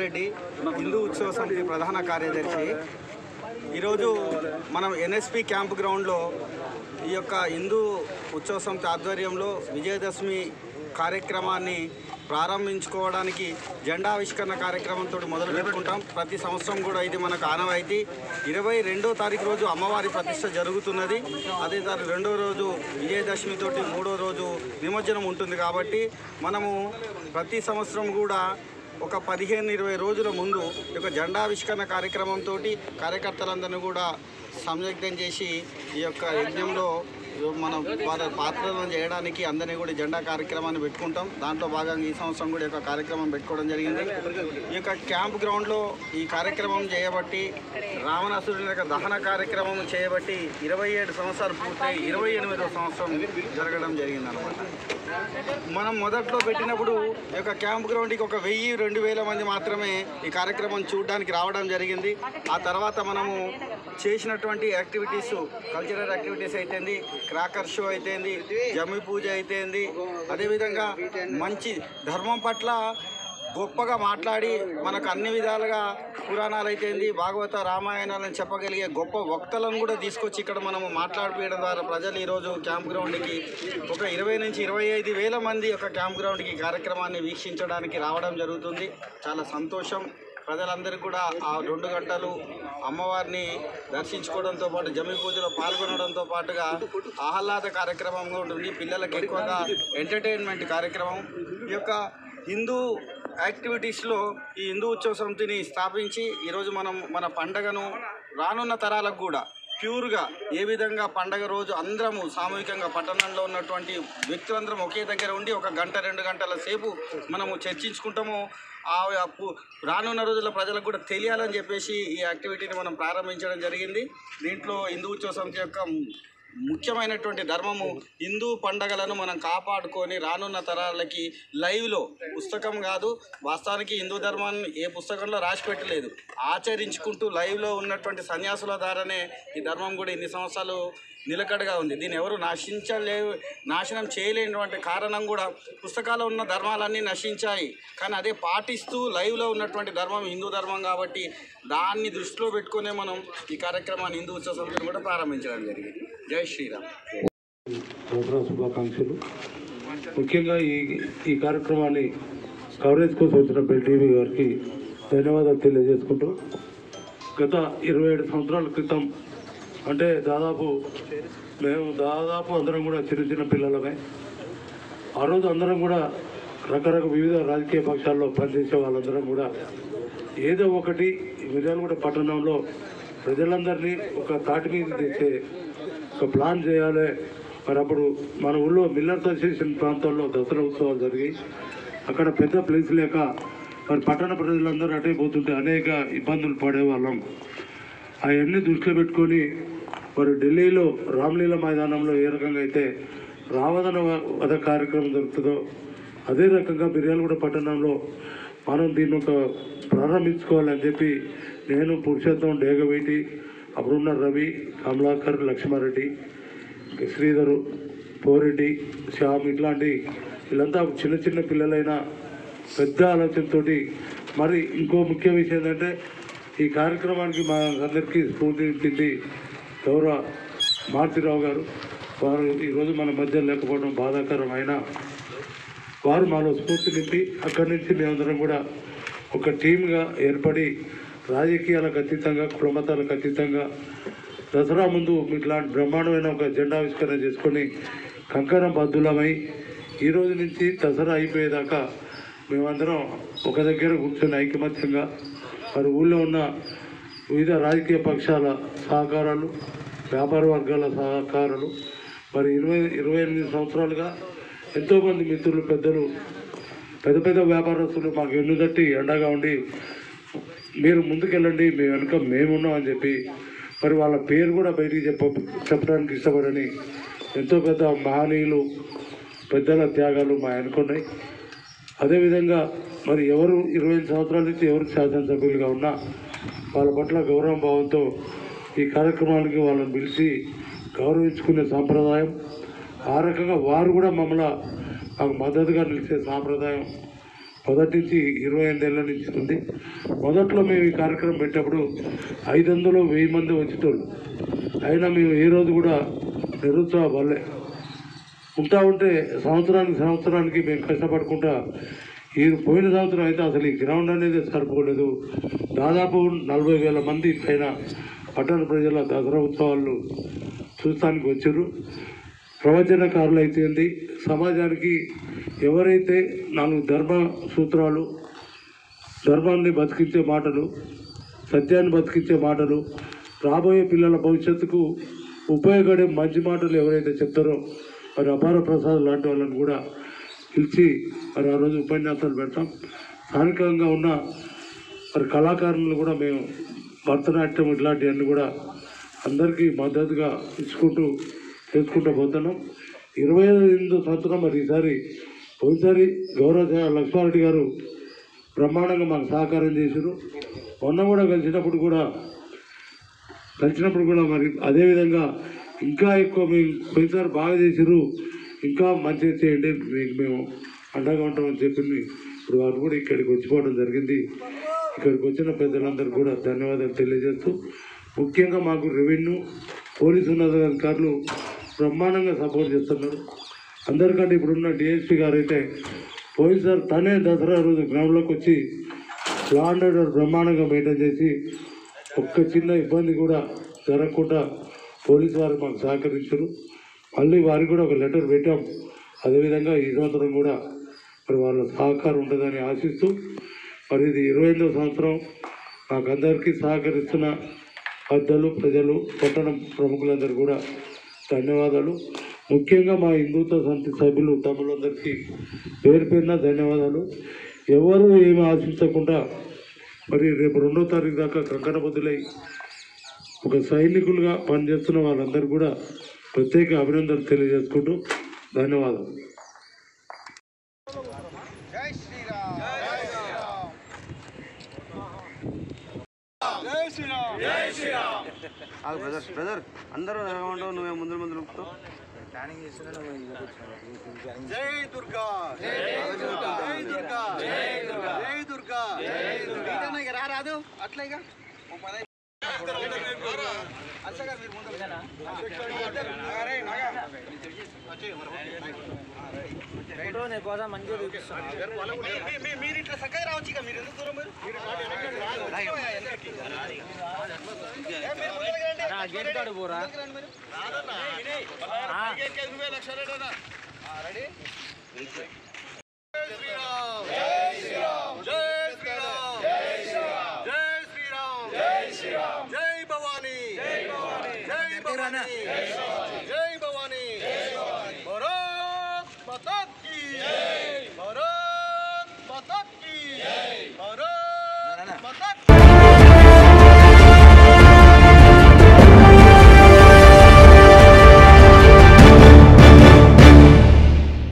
రెడ్డి, హిందూ ఉత్సవ సమితి ప్రధాన కార్యదర్శి. ఈరోజు మనం ఎన్ఎస్పి క్యాంప్ గ్రౌండ్లో ఈ యొక్క హిందూ ఉత్సవ సమితి ఆధ్వర్యంలో విజయదశమి కార్యక్రమాన్ని ప్రారంభించుకోవడానికి జెండావిష్కరణ కార్యక్రమంతో మొదలు పెట్టుకుంటాం. ప్రతి సంవత్సరం కూడా ఇది మనకు ఆనవాయితీ. 22వ తారీఖు రోజు అమ్మవారి ప్రతిష్ట జరుగుతున్నది. అదే తారీఖు 2వ రోజు విజయదశమితోటి 3వ రోజు నిమజ్జనం ఉంటుంది. కాబట్టి మనము ప్రతి సంవత్సరం కూడా ఒక 15-20 రోజుల ముందు ఈ యొక్క జెండావిష్కరణ కార్యక్రమంతో కార్యకర్తలందరినీ కూడా సంసిద్ధం చేసి ఈ యొక్క యజ్ఞంలో మనం వాళ్ళ పాత్రలను చేయడానికి అందరినీ కూడా జెండా కార్యక్రమాన్ని పెట్టుకుంటాం. దాంట్లో భాగంగా ఈ సంవత్సరం కూడా ఈ యొక్క కార్యక్రమం పెట్టుకోవడం జరిగింది. ఈ యొక్క క్యాంప్ గ్రౌండ్లో ఈ కార్యక్రమం చేయబట్టి రావణాసురుని యొక్క దహన కార్యక్రమం చేయబట్టి 27 సంవత్సరాలు పూర్తయి 28వ సంవత్సరం జరగడం జరిగిందనమాట. మనం మొదట్లో పెట్టినప్పుడు ఈ యొక్క క్యాంప్ గ్రౌండ్కి ఒక 1000-2000 మంది మాత్రమే ఈ కార్యక్రమం చూడడానికి రావడం జరిగింది. ఆ తర్వాత మనము చేసినటువంటి యాక్టివిటీస్, కల్చరల్ యాక్టివిటీస్ అయితేంది, క్రాకర్ షో అయితేంది, జమ్మి పూజ అయితేంది, అదేవిధంగా మంచి ధర్మం పట్ల గొప్పగా మాట్లాడి మనకు అన్ని విధాలుగా పురాణాలు అయితేంది, భాగవత రామాయణాలను చెప్పగలిగే గొప్ప వక్తలను కూడా తీసుకొచ్చి ఇక్కడ మనము మాట్లాడిపోయడం ద్వారా ప్రజలు ఈరోజు క్యాంప్ గ్రౌండ్కి ఒక 20-25 వేల మంది ఒక క్యాంప్ గ్రౌండ్కి కార్యక్రమాన్ని వీక్షించడానికి రావడం జరుగుతుంది. చాలా సంతోషం. ప్రజలందరికీ కూడా ఆ 2 గంటలు అమ్మవారిని దర్శించుకోవడంతో పాటు జమ్మి పూజలో పాల్గొనడంతో పాటుగా ఆహ్లాద కార్యక్రమం ఉంటుంది. పిల్లలకు ఎక్కువగా ఎంటర్టైన్మెంట్ కార్యక్రమం. ఈ యొక్క హిందూ యాక్టివిటీస్లో ఈ హిందూ ఉత్సవ సమితిని స్థాపించి ఈరోజు మనం మన పండగను రానున్న తరాలకు కూడా ప్యూర్గా ఏ విధంగా పండగ రోజు అందరము సామూహికంగా పట్టణంలో ఉన్నటువంటి వ్యక్తులందరం ఒకే దగ్గర ఉండి 1 గంట 2 గంటల సేపు మనము చర్చించుకుంటాము. రానున్న రోజుల్లో ప్రజలకు కూడా తెలియాలని చెప్పేసి ఈ యాక్టివిటీని మనం ప్రారంభించడం జరిగింది. దీంట్లో హిందూ ఉత్సవ సమితి యొక్క ముఖ్యమైనటువంటి ధర్మము హిందూ పండగలను మనం కాపాడుకొని రానున్న తరాలకి లైవ్లో, పుస్తకం కాదు, వాస్తవానికి హిందూ ధర్మాన్ని ఏ పుస్తకంలో రాసి పెట్టలేదు, ఆచరించుకుంటూ లైవ్లో ఉన్నటువంటి సన్యాసుల ద్వారానే ఈ ధర్మం కూడా ఇన్ని సంవత్సరాలు నిలకడగా ఉంది. దీన్ని ఎవరు నాశనం చేయలేనటువంటి కారణం కూడా పుస్తకాల్లో ఉన్న ధర్మాలన్నీ నశించాయి, కానీ అదే పాటిస్తూ లైవ్లో ఉన్నటువంటి ధర్మం హిందూ ధర్మం కాబట్టి దాన్ని దృష్టిలో పెట్టుకునే మనం ఈ కార్యక్రమాన్ని హిందూ ఉత్సవ సమితిని కూడా ప్రారంభించడం జరిగింది. జై శ్రీరామ్. దసరా శుభాకాంక్షలు. ముఖ్యంగా ఈ కార్యక్రమాన్ని కవరేజ్ కోసం వచ్చిన టీవీ గారికి ధన్యవాదాలు తెలియజేసుకుంటూ, గత 27 సంవత్సరాల క్రితం అంటే మేము దాదాపు అందరం కూడా చిన్న పిల్లలమే. ఆ రోజు అందరం కూడా వివిధ రాజకీయ పక్షాల్లో పనిచేసే వాళ్ళందరం కూడా ఏదో ఒకటి మిర్యాలగూడ పట్టణంలో ప్రజలందరినీ ఒక తాటి మీద తెచ్చే ఒక ప్లాన్ చేయాలి. మరి అప్పుడు మన ఊళ్ళో మిల్లర్ అసోసియేషన్ ప్రాంతాల్లో దసరా ఉత్సవాలు జరిగాయి. అక్కడ పెద్ద ప్లేస్ లేక మరి పట్టణ ప్రజలందరూ అటే పోతుంటే అనేక ఇబ్బందులు పడేవాళ్ళం. అవన్నీ దృష్టిలో పెట్టుకొని మరి ఢిల్లీలో రామ్లీల మైదానంలో ఏ రకంగా అయితే రావణ వధ కార్యక్రమం జరుగుతుందో అదే రకంగా మిర్యాలగూడ పట్టణంలో మనం దీన్ని ఒక ప్రారంభించుకోవాలని చెప్పి నేను, పురుషోత్తం, డేగవేటి, అప్పుడున్న రవి, కమలాకర్, లక్ష్మారెడ్డి, శ్రీధరు, పోరెడ్డి, శ్యామ్ ఇట్లాంటి వీళ్ళంతా చిన్న పిల్లలైన పెద్ద ఆలోచనతో మరి ఇంకో ముఖ్య విషయం ఏంటంటే ఈ కార్యక్రమానికి మా అందరికీ స్ఫూర్తినిచ్చింది గౌరవ మారుతిరావు గారు. వారు ఈరోజు మన మధ్య లేకపోవడం బాధాకరమైన వారు మాలో స్ఫూర్తి నింపి అక్కడి నుంచి మేమందరం కూడా ఒక టీమ్గా ఏర్పడి రాజకీయాలకు అతీతంగా, కులమతాలకు అతీతంగా దసరా ముందు ఇట్లాంటి బ్రహ్మాండమైన ఒక జెండావిష్కరణ చేసుకొని కంకణం బద్దులమై ఈరోజు నుంచి దసరా అయిపోయేదాకా మేమందరం ఒక దగ్గర కూర్చొని ఐకమత్యంగా మరి ఊళ్ళో ఉన్న వివిధ రాజకీయ పక్షాల సహకారాలు, వ్యాపార వర్గాల సహకారాలు, మరి 28 సంవత్సరాలుగా ఎంతోమంది మిత్రులు, పెద్దలు, పెద్ద వ్యాపారస్తులు మాకు ఎన్నుదట్టి అండగా ఉండి మీరు ముందుకెళ్ళండి, మీ వెనుక మేమున్నామని చెప్పి మరి వాళ్ళ పేరు కూడా బయటికి చెప్పడానికి ఇష్టపడని ఎంతో పెద్ద మహనీయులు, పెద్దల త్యాగాలు మా అనుకున్నాయి. అదేవిధంగా మరి ఎవరు 25 సంవత్సరాల నుంచి ఎవరు శాసనసభ్యులుగా ఉన్నా వాళ్ళ పట్ల గౌరవ భావంతో ఈ కార్యక్రమానికి వాళ్ళని పిలిచి గౌరవించుకునే సాంప్రదాయం, ఆ రకంగా వారు కూడా మాకు మద్దతుగా నిలిచే సాంప్రదాయం మొదటి నుంచి 28 ఏళ్ళ నుంచి ఉంది. మొదట్లో మేము ఈ కార్యక్రమం పెట్టినప్పుడు 500 1000 మంది వచ్చేటోళ్ళు. అయినా మేము ఏ రోజు కూడా నిరుత్సాహపడలే. ఉంటే సంవత్సరానికి మేము కష్టపడుకుంటా ఈ పోయిన సంవత్సరం అయితే అసలు ఈ గ్రౌండ్ అనేది సరిపోలేదు. దాదాపు 40,000 మంది పైన పట్టణ ప్రజల దసరా ఉత్సవాలు చూస్తానికి వచ్చారు. ప్రవచనకారులు అయితేంది, సమాజానికి ఎవరైతే 4 ధర్మ సూత్రాలు, ధర్మాన్ని బతికించే మాటలు, సత్యాన్ని బతికించే మాటలు, రాబోయే పిల్లల భవిష్యత్తుకు ఉపయోగపడే మంచి మాటలు ఎవరైతే చెప్తారో మరి అపార ప్రసాద్ లాంటి వాళ్ళని కూడా పిలిచి మరి ఆ రోజు ఉపన్యాసాలు పెడతాం. స్థానికంగా ఉన్న మరి కళాకారులను కూడా మేము భరతనాట్యం ఇట్లాంటివన్నీ కూడా అందరికీ మద్దతుగా చేసుకుంటూ పోతున్నాం. 28వ సంవత్సరం మరి పోయినసారి గౌరవ లక్ష్మారెడ్డి గారు బ్రహ్మాండంగా మాకు సహకారం చేశారు. మొన్న కూడా కలిసినప్పుడు కూడా మరి అదేవిధంగా ఇంకా ఎక్కువ మేము పోయినసారి బాగా చేశారు, ఇంకా మంచిగా చేయండి, మీకు మేము అండగా ఉంటామని చెప్పింది. ఇప్పుడు వారు కూడా ఇక్కడికి వచ్చిపోవడం జరిగింది. ఇక్కడికి వచ్చిన పెద్దలందరూ కూడా ధన్యవాదాలు తెలియజేస్తూ, ముఖ్యంగా మాకు రెవెన్యూ, పోలీసు ఉన్నతాధికారులు బ్రహ్మాండంగా సపోర్ట్ చేస్తున్నారు. అందరికంటే ఇప్పుడున్న డిఎస్పీ గారు అయితే పోయినసారి తనే దసరా రోజు గ్రౌండ్లోకి వచ్చి లా అండ్ ఆర్డర్ బ్రహ్మాండంగా మెయింటైన్ చేసి ఒక్క చిన్న ఇబ్బంది కూడా జరగకుండా పోలీసు వారు మాకు సహకరించారు. మళ్ళీ వారికి కూడా ఒక లెటర్ పెట్టాం. అదేవిధంగా ఈ సంవత్సరం కూడా మరి వాళ్ళ సహకారం ఉంటుందని ఆశిస్తూ, మరి ఇది 28వ సంవత్సరం మాకందరికీ సహకరిస్తున్న పెద్దలు, ప్రజలు, పట్టణ ప్రముఖులందరూ కూడా ధన్యవాదాలు. ముఖ్యంగా మా హిందుత్వ సమితి సభ్యులు తమ్ములందరికీ పేరు పేరున ధన్యవాదాలు. ఎవరు ఏమి ఆశించకుండా మరి రేపు 2వ తారీఖు దాకా కంకణబద్దులై ఒక సైనికులుగా పనిచేస్తున్న వాళ్ళందరూ కూడా ప్రత్యేక అభినందనలు తెలియజేసుకుంటూ ధన్యవాదాలు. జై శ్రీరామ్. జై శ్రీరామ్. జై శ్రీరామ్. జై శ్రీరామ్. బ్రదర్ అందరూ ఎలాగమంటావు, నువ్వే ముందు ఉంటావు. జై దుర్గా. జై దుర్గా. జై దుర్గా. జై దుర్గా. జై దుర్గా. జై దుర్గా. రాదు అట్లా ఇక మీరు ఇట్లా సక్కగా రావచ్చు. ఇక మీరు ఎందుకు దూరం గేట్ పోరా రెడీ. జై భవానీ. జై భవానీ. జై భవానీ. భారత్ మాతా కీ జై. భారత్ మాతా కీ జై. భారత్ మాతా